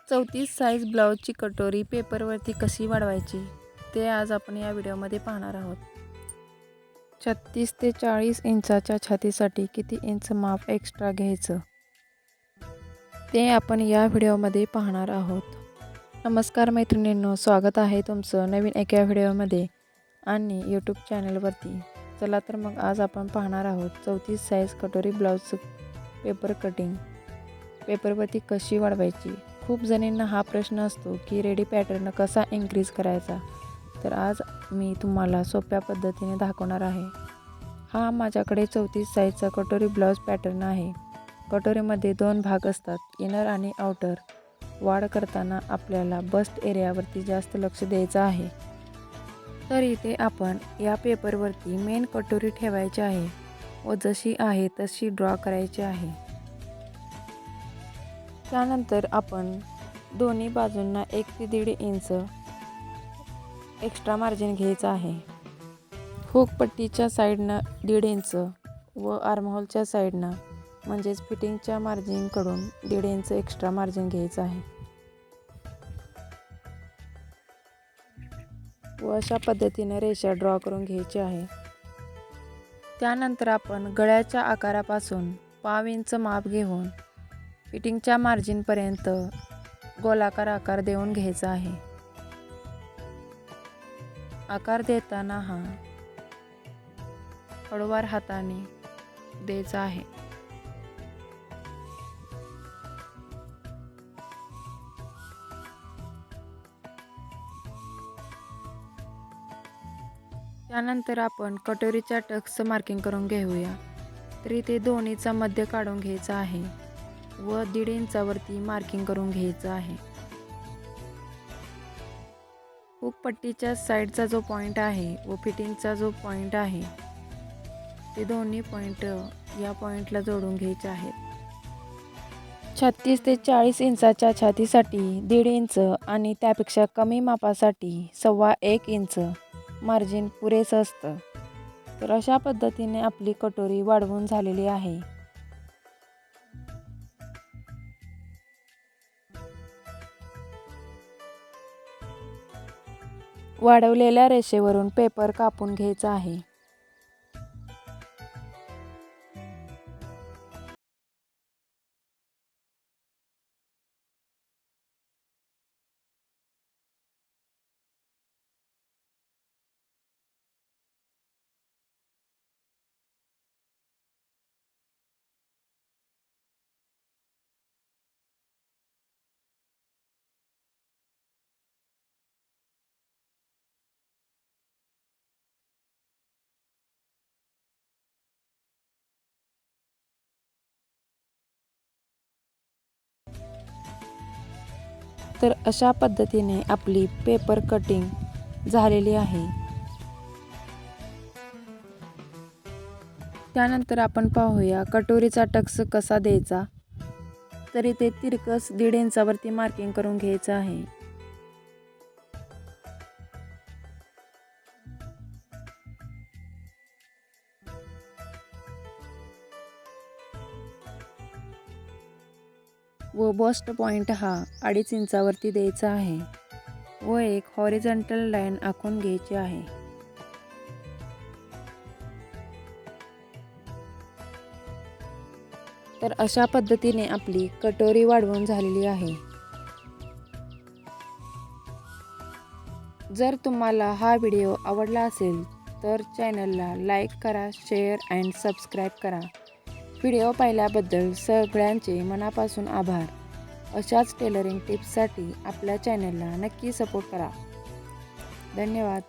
34 size ब्लाऊजची कटोरी पेपरवरती कशी वाढवायची ते आज आपण या व्हिडिओमध्ये पाहणार आहोत. 36 ते 40 इंचाच्या छातीसाठी किती इंच माप एक्स्ट्रा घ्यायचं ते आपण या व्हिडिओमध्ये पाहणार आहोत. नमस्कार मैत्रिणींनो, स्वागत आहे तुमचं नवीन एका व्हिडिओमध्ये आणि यूट्यूब चॅनलवरती. चला तर मग आज आपण पाहणार आहोत 34 साईज कटोरी ब्लाऊजचं पेपर कटिंग पेपरवरती कशी वाढवायची. खूप जणींना हा प्रश्न असतो की रेडी पॅटर्न कसा इन्क्रीज करायचा. तर आज मी तुम्हाला सोप्या पद्धतीने दाखवणार आहे. हा माझ्याकडे 34 साईजचा कटोरी ब्लाऊज पॅटर्न आहे. कटोरीमध्ये 2 भाग असतात, इनर आणि आउटर. वाढ करताना आपल्याला बस्ट एरियावरती जास्त लक्ष द्यायचं आहे. तर इथे आपण या पेपरवरती मेन कटोरी ठेवायची आहे व जशी आहे तशी ड्रॉ करायची आहे. त्यानंतर आपण दोन्ही बाजूंना 1 ते 1.5 इंच एक्स्ट्रा मार्जिन घ्यायचं आहे. हुक पट्टीच्या साईडनं 1.5 इंच व आर्महोलच्या साईडनं म्हणजेच फिटिंगच्या मार्जिनकडून 1.5 इंच एक्स्ट्रा मार्जिन घ्यायचं आहे व अशा पद्धतीने रेषा ड्रॉ करून घ्यायची आहे. त्यानंतर आपण गळ्याच्या आकारापासून 1/2 इंच माप घेऊन फिटिंगच्या मार्जिनपर्यंत गोलाकार आकार देऊन घ्यायचा आहे. आकार देताना हा हळूवार हाताने द्यायचा आहे. त्यानंतर आपण कटोरीच्या टक्सचं मार्किंग करून घेऊया. तरी ते दोन्हीचा मध्य काढून घ्यायचा आहे व 1.5 इंचावरती मार्किंग करून घ्यायचं आहे. हुक पट्टीच्या साईडचा जो पॉईंट आहे व फिटिंगचा जो पॉईंट आहे ते दोन्ही पॉईंट या पॉईंटला जोडून घ्यायचे आहेत. 36 ते 40 इंचाच्या छातीसाठी 1.5 इंच आणि त्यापेक्षा कमी मापासाठी 1.25 इंच मार्जिन पुरेसं असतं. तर अशा पद्धतीने आपली कटोरी वाढवून झालेली आहे. वाढवलेल्या रेषेवरून पेपर कापून घ्यायचा आहे. तर अशा पद्धतीने आपली पेपर कटिंग झालेली आहे. त्यानंतर आपण पाहूया कटोरीचा टक्स कसा द्यायचा. तरी ते तिरकस 1.5 इंचावरती मार्किंग करून घ्यायचं आहे. व बस्ट पॉईंट हा 2.5 इंचावरती द्यायचा आहे व एक हॉरिझॉन्टल लाईन आखून घ्यायची आहे. तर अशा पद्धतीने आपली कटोरी वाढवून झालेली आहे. जर तुम्हाला हा व्हिडिओ आवडला असेल तर चॅनलला लाईक करा, शेअर अँड सबस्क्राईब करा. व्हिडिओ पाहिल्याबद्दल सगळ्यांचे मनापासून आभार. अशाच टेलरिंग टिप्ससाठी आपल्या चॅनलला नक्की सपोर्ट करा. धन्यवाद.